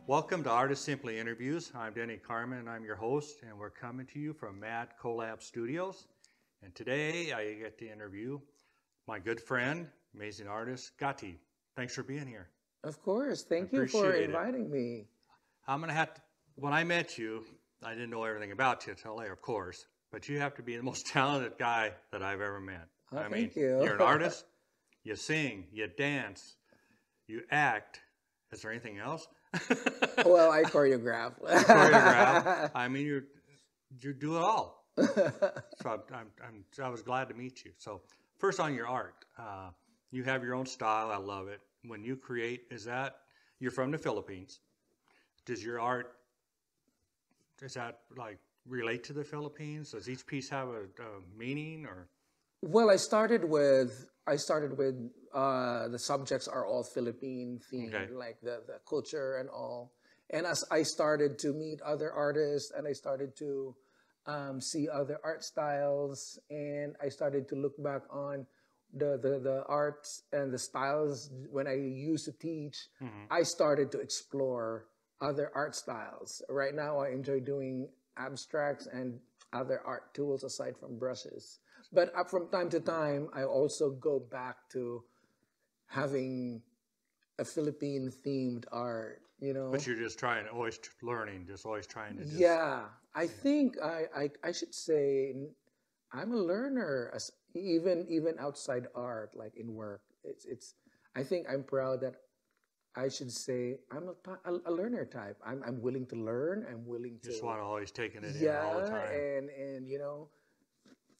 Welcome to Artist Simply Interviews. I'm Denny Carman, and I'm your host, and we're coming to you from Mad Collab Studios. And today I get to interview my good friend, amazing artist, Gatieh. Thanks for being here. Of course. Thank you for inviting me. I'm going to have to, when I met you, I didn't know everything about you until later, of course, but you have to be the most talented guy that I've ever met. Oh, thank you. You're an artist, you sing, you dance, you act. Is there anything else? Well, I choreograph. I mean, you do it all. So I was glad to meet you. So first on your art, you have your own style. I love it. When you create, you're from the Philippines? Does your art, does that like relate to the Philippines? Does each piece have a meaning or? Well, I started with the subjects are all Philippine themed, Okay. like the culture and all. And as I started to meet other artists and I started to see other art styles, and I started to look back on the arts and the styles when I used to teach, I started to explore other art styles. Right now, I enjoy doing abstracts and other art tools aside from brushes. But from time to time, I also go back to having a Philippine themed art, you know. But you're just always learning, just always trying to just. Yeah, I think I should say I'm a learner, even outside art, like in work. It's I think I'm proud that I should say I'm a learner type. I'm willing to learn. I'm willing to Just want to always taking it in all the time. and you know,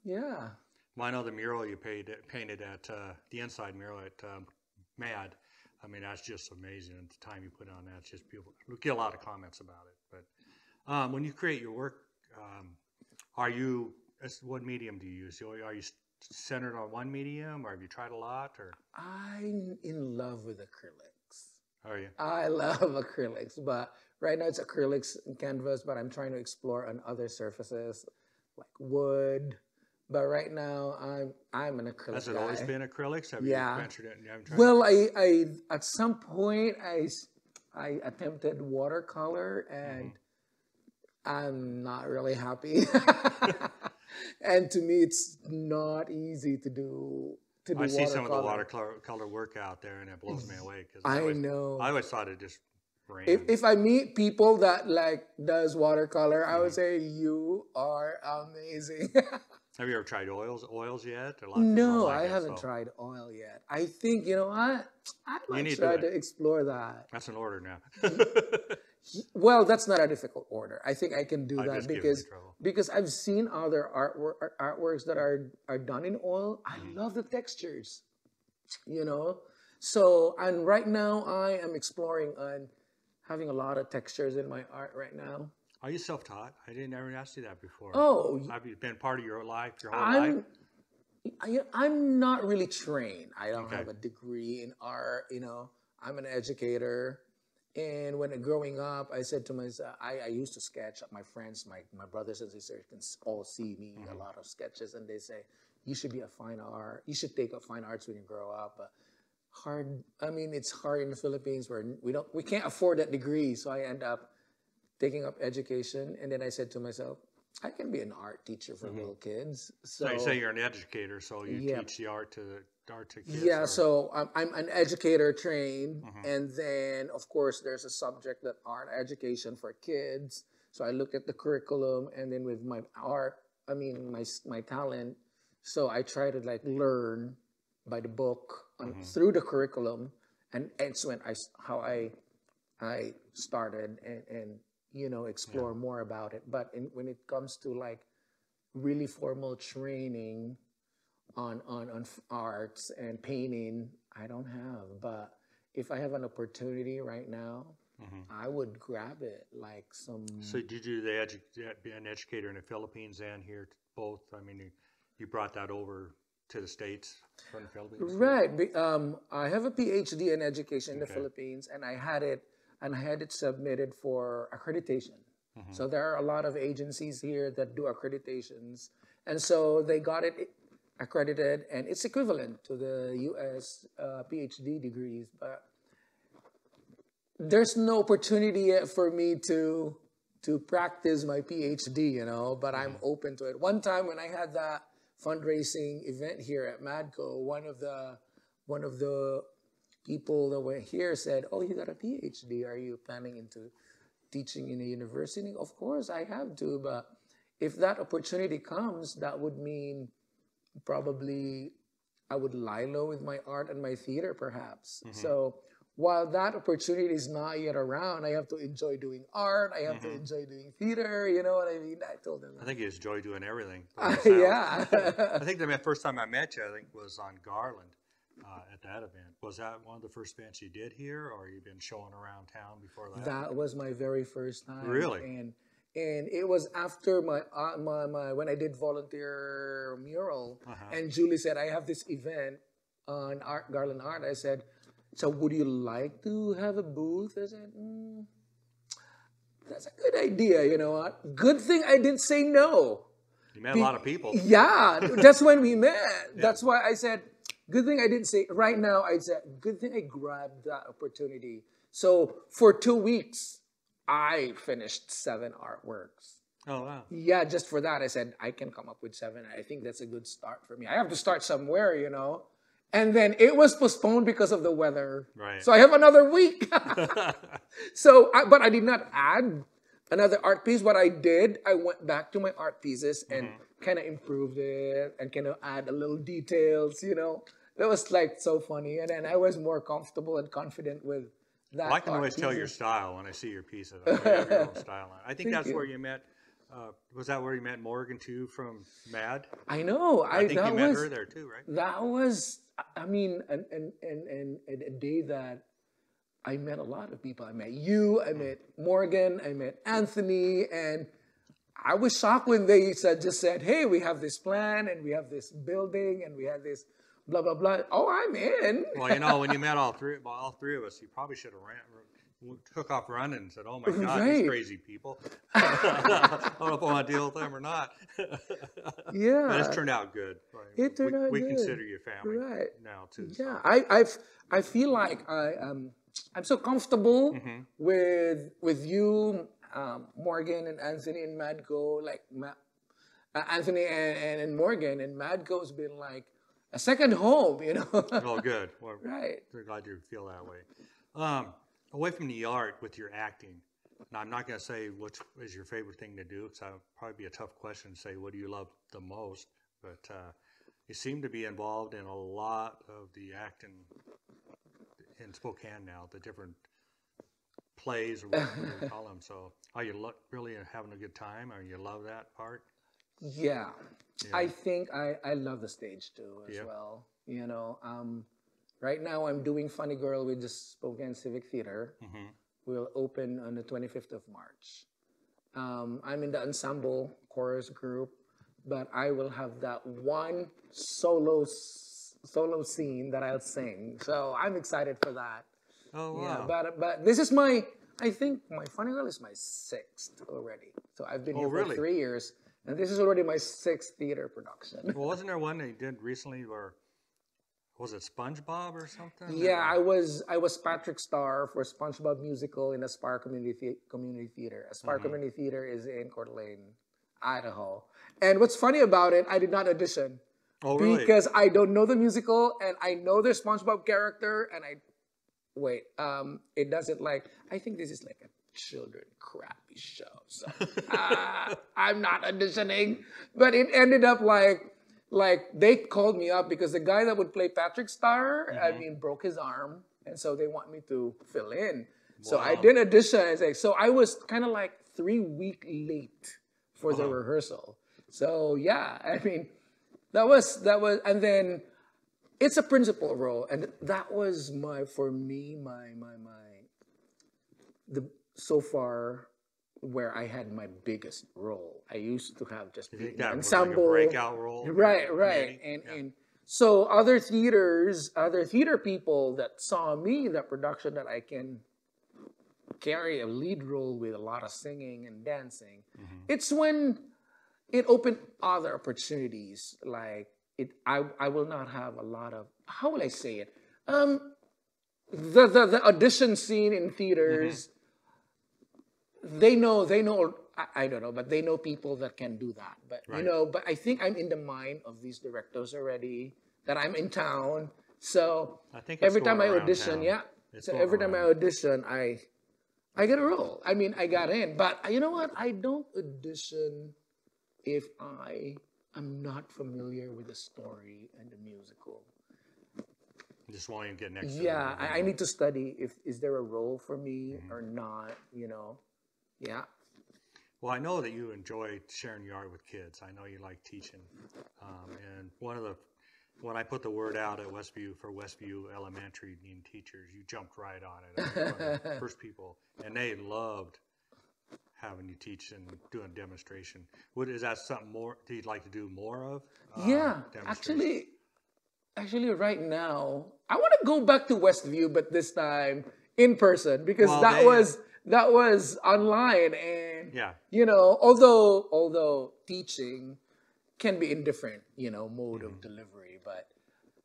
yeah. Well, I know the mural you painted at the inside mural at MAD. I mean, that's just amazing. And the time you put on that, it's just beautiful. We get a lot of comments about it. But when you create your work, what medium do you use? Are you centered on one medium, or have you tried a lot? Or I'm in love with acrylics. Are you? I love acrylics, but right now it's acrylics and canvas, but I'm trying to explore on other surfaces like wood. But right now I'm an acrylic Has it guy. always been acrylics? Have Yeah. you ventured it? You haven't tried Well, I at some point I attempted watercolor and I'm not really happy. And to me, it's not easy to do. I see some of the watercolor work out there, and it blows me away because I know. I always thought it just ran. If I meet people that like does watercolor, I would say you are amazing. Have you ever tried oils yet? No, I haven't tried oil yet. I think, you know, I might try to explore that. That's an order now. Well, that's not a difficult order. I think I can do that because I've seen other artworks that are done in oil. I love the textures, you know. So, and right now I am exploring on having a lot of textures in my art right now. Are you self-taught? I didn't ever ask you that before. Oh, have you been part of your life, your whole life? I'm not really trained. I don't have a degree in art. You know, I'm an educator. And when growing up, I said to myself, I used to sketch. My friends, my brothers and sisters can all see me a lot of sketches, and they say, you should be a fine art. You should take up fine arts when you grow up. I mean, it's hard in the Philippines where we can't afford that degree. So I end up taking up education, and then I said to myself, I can be an art teacher for little kids. So you say you're an educator, so you teach the art to kids. Yeah, so I'm an educator trained, and then of course there's a subject that art education for kids. So I look at the curriculum, and then with my art, I mean my talent. So I try to like learn by the book through the curriculum, and it's when how I started and you know, explore more about it. But when it comes to like really formal training on arts and painting, I don't have. But if I have an opportunity right now, I would grab it like some. So did you be an educator in the Philippines and here both? I mean, you brought that over to the States from the Philippines? Right. I have a PhD in education in the Philippines, and I had it submitted for accreditation. So there are a lot of agencies here that do accreditations. And so they got it accredited, and it's equivalent to the U.S. PhD degrees. But there's no opportunity yet for me to practice my PhD, you know, but I'm open to it. One time when I had that fundraising event here at Madco, one of the people that were here said, "Oh, you got a PhD. Are you planning into teaching in a university?" Of course, I have to, but if that opportunity comes, that would mean probably I would lie low with my art and my theater, perhaps. So while that opportunity is not yet around, I have to enjoy doing art. I have to enjoy doing theater. You know what I mean? I told them. I think you enjoy doing everything. Yeah. I think the first time I met you, I think, was on Garland at that event. Was that one of the first events you did here, or you've been showing around town before that? That was my very first time. Really? And it was after my when I did volunteer mural, and Julie said, "I have this event on Garland Art." I said, "So would you like to have a booth?" I said, "That's a good idea, you know what? Good thing I didn't say no." You met a lot of people. Yeah, that's when we met. That's why I said, good thing I didn't say, right now I said, good thing I grabbed that opportunity. So for 2 weeks, I finished 7 artworks. Oh, wow. Yeah, just for that, I said, I can come up with 7. I think that's a good start for me. I have to start somewhere, you know. And then it was postponed because of the weather. Right. So I have another week. But I did not add another art piece. What I did, I went back to my art pieces and kind of improved it and kind of add a little details, you know. That was like so funny. And then I was more comfortable and confident with that. Well, I can always tell your style when I see your pieces. You have your own style on it. I think that's where you met. Was that where you met Morgan too from MAD? I know. I think you met her there too, right? That was, I mean, and a day that I met a lot of people. I met you, I met Morgan, I met Anthony, and I was shocked when they just said, "Hey, we have this plan and we have this building and we have this blah blah blah." Oh, I'm in. Well, you know, when you met all three of us, you probably should have took off running and said, "Oh my God, these crazy people! I don't know if I want to deal with them or not." Yeah, but it's turned out good. Right? It turned out we good. consider you family now too. Yeah, so. I feel like I'm so comfortable with you, Morgan and Anthony and Madco, like Anthony and Morgan, and Madco's been like a second home, you know. Oh, good. Well, right. We're glad you feel that way. Away from the art with your acting, now I'm not going to say which is your favorite thing to do, because that would probably be a tough question to say what do you love the most, but you seem to be involved in a lot of the acting in Spokane now, the different plays or whatever you call them. So are you really having a good time, or you love that part? Yeah. I think I love the stage too as well. You know, right now I'm doing Funny Girl with the Spokane Civic Theater. We'll open on the 25th of March. I'm in the ensemble chorus group, but I will have that one solo scene that I'll sing. So I'm excited for that. Oh, wow. Yeah, but this is I think my Funny Girl is my 6th already. So I've been here for 3 years, and this is already my 6th theater production. Well, wasn't there one that you did recently where, was it SpongeBob or something? Yeah, I was Patrick Starr for SpongeBob musical in Aspire Community Theater. Aspire Community Theater is in Coeur d'Alene, Idaho. And what's funny about it, I did not audition. Oh, really? Because I don't know the musical, and I know the SpongeBob character, and it doesn't I think this is like a children crappy show, so I'm not auditioning. But it ended up like they called me up because the guy that would play Patrick Starr, broke his arm, and so they want me to fill in. So I did audition. So I was kind of like 3 weeks late for the rehearsal. So yeah, I mean, that was, and then it's a principal role, and that was so far where I had my biggest role. I used to have just an ensemble, like a breakout role, right, and so other theater people that saw me in that production that I can carry a lead role with a lot of singing and dancing. It's when it opened other opportunities. Like I will not have a lot of, how will I say it? the audition scene in theaters, they know, I don't know, but they know people that can do that. But, Right. you know, but I think I'm in the mind of these directors already, that I'm in town. So I think every it's time I going around audition, town. yeah. It's So going every time I around. audition, I get a role. I mean, I got in. But you know what? I don't audition if I am not familiar with the story and the musical. Just wanting to get next to Yeah, them. I need to study if is there a role for me or not, you know. Yeah. Well, I know that you enjoy sharing your art with kids. I know you like teaching. And when I put the word out at Westview for Westview Elementary needing teachers, you jumped right on it. I mean, you were one of the first people, and they loved having you teach and doing demonstration. Is that something more that you'd like to do more of? Yeah, Demonstration? actually, right now, I want to go back to Westview, but this time in person because Well, that was online, and Yeah. you know, although teaching can be in different, you know, mode of delivery, but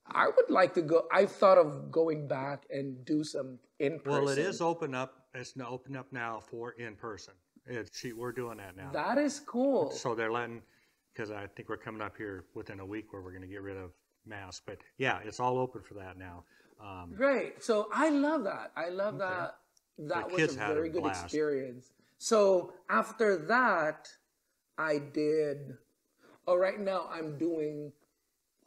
I would like to go. I've thought of going back and do some in person. Well, it is open up. It's open up now for in person. We're doing that now. That is cool. So they're letting, because I think we're coming up here within a week where we're going to get rid of masks. But yeah, it's all open for that now. Great. So I love that. I love that. That The was kids a had a very good blast. experience. So after that, I did. Oh, right now I'm doing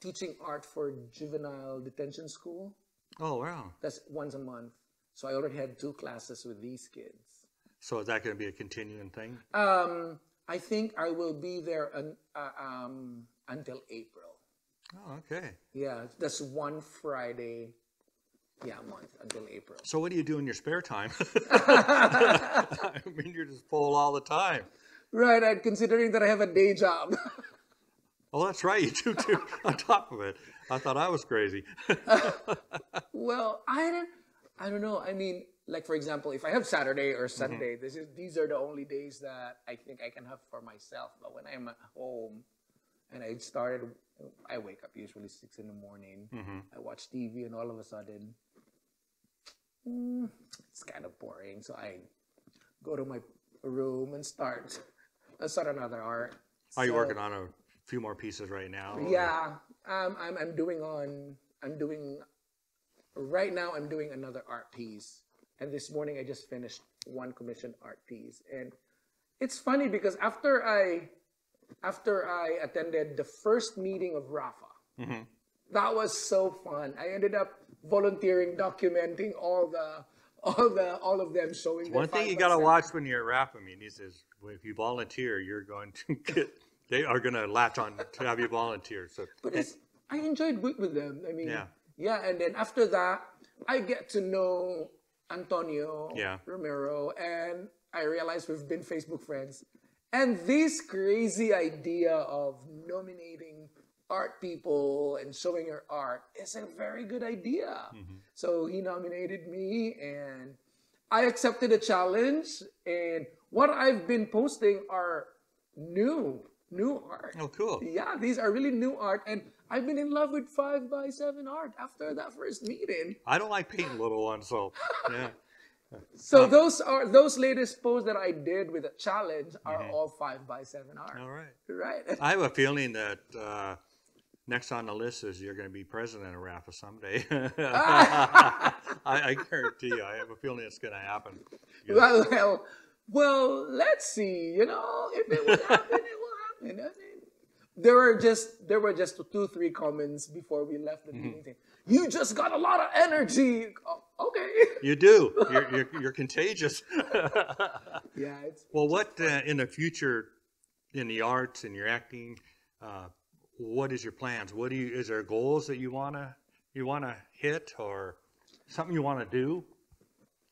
teaching art for juvenile detention school. Oh, wow. That's once a month. So I already had 2 classes with these kids. So is that going to be a continuing thing? I think I will be there until April. Oh, okay. Yeah, that's one Friday. Yeah, a month until April. So what do you do in your spare time? I mean, you're just full all the time. Right, and considering that I have a day job. Oh, that's right. You do too, on top of it. I thought I was crazy. Well, I don't know. I mean, like for example, if I have Saturday or Sunday, these are the only days that I think I can have for myself. But when I'm at home and I wake up usually 6 in the morning. I watch TV, and all of a sudden, it's kind of boring. So I go to my room and start another art. Are you working on a few more pieces right now? Yeah, right now I'm doing another art piece. And this morning I just finished one commissioned art piece. And it's funny because after I attended the first meeting of Rafa, that was so fun. I ended up volunteering, documenting all of them showing. One thing you got to watch when you're at RAPA meetings is if you volunteer, you're going to they are going to latch on to have you volunteer. So, but I enjoyed working with them. I mean, yeah. And then after that, I get to know Antonio Yeah. Romero, and I realized we've been Facebook friends. And this crazy idea of nominating art people and showing your art is a very good idea. So he nominated me, and I accepted the challenge. And what I've been posting are new art. Oh, cool. Yeah, these are really new art, and I've been in love with 5x7 art after that first meeting. I don't like painting little ones, so yeah. So those latest posts that I did with a challenge are all 5x7 art. All right. Right. I have a feeling that next on the list is you're going to be president of RAFA someday. I guarantee you. I have a feeling it's going to happen. Well, let's see. You know, if it will happen, it will happen. I mean, there were just 2-3 comments before we left the meeting. You just got a lot of energy. Oh, okay. You do. You're contagious. Yeah. Well, what in the future, in the arts and your acting, what is your plans? Is there goals that you wanna hit, or something you want to do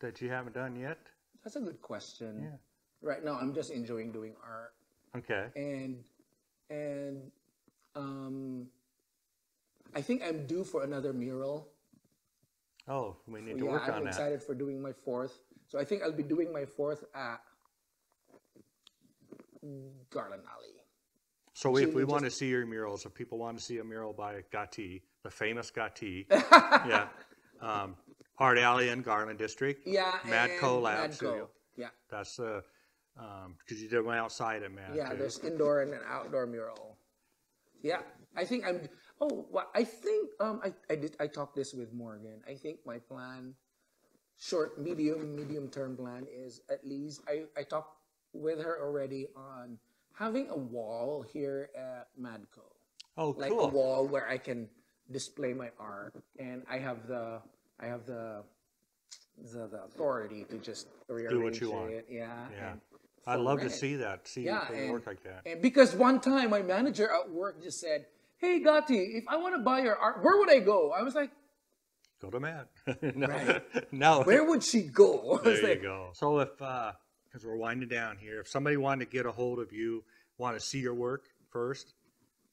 that you haven't done yet? That's a good question. Yeah. Right now, I'm just enjoying doing art. Okay. And I think I'm due for another mural. Oh, we need to work on I'm that. excited for doing my 4th. So I think I'll be doing my 4th at Garland Alley. So if we want to see your murals, if people want to see a mural by Gatieh, the famous Gatieh, yeah, Art Alley in Garland District. Yeah, Madco and Lab Madco. Studio. Yeah. That's because you did one outside at Mad Yeah, too. there's indoor and an outdoor mural. Yeah, I think I'm. Oh, well, I think I talked this with Morgan. I think my plan, medium term plan is at least I talked with her already on having a wall here at Madco. Oh, Like cool. a wall where I can display my art, and I have the authority to just rearrange you want. it. Yeah. Yeah. And I'd for love to rent. see that. See Yeah, it work like that. And because one time my manager at work just said, "Hey, Gatieh, if I want to buy your art, where would I go?" I was like, Go to Mad. No. Right. No. "Where would she go?" I was There you like, go. So if, because we're winding down here, if somebody wanted to get a hold of you, want to see your work first,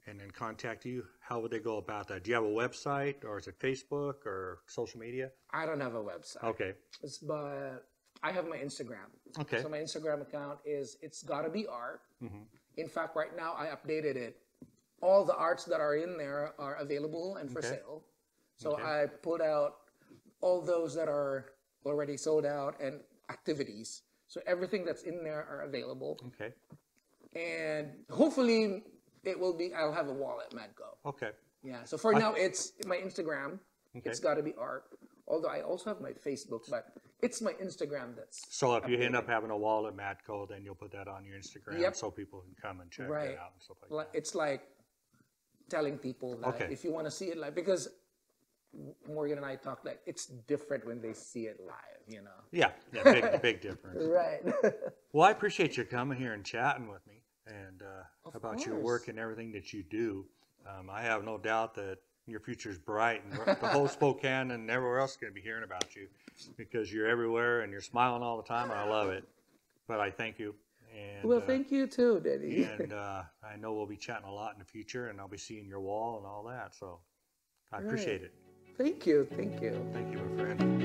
and then contact you, how would they go about that? Do you have a website, or is it Facebook or social media? I don't have a website. Okay. But I have my Instagram. Okay. So my Instagram account is It's Gotta Be Art. Mm-hmm. In fact, right now I updated it. All the arts that are in there are available and for Okay. sale. So Okay. I put out all those that are already sold out and activities. So everything that's in there are available. Okay. And hopefully it will be, I'll have a wall at Madco. Okay. Yeah. So for now, it's my Instagram. Okay. It's Gotta Be Art. Although I also have my Facebook, but it's my Instagram that's So if you end up having a wall at Matco, then you'll put that on your Instagram Yep. so people can come and check Right. it out and stuff like that. it's like telling people that Okay. if you want to see it live, because Morgan and I talked like it's different when they see it live, you know. Yeah, big difference. Right. Well, I appreciate you coming here and chatting with me and about your course. work and everything that you do. I have no doubt that your future's bright, and the whole Spokane and everywhere else is going to be hearing about you because you're everywhere and you're smiling all the time, and I love it. But I thank you. And, Well, thank you too, Denny. And I know we'll be chatting a lot in the future, and I'll be seeing your wall and all that. So I appreciate it. Thank you. Thank you. Thank you, my friend.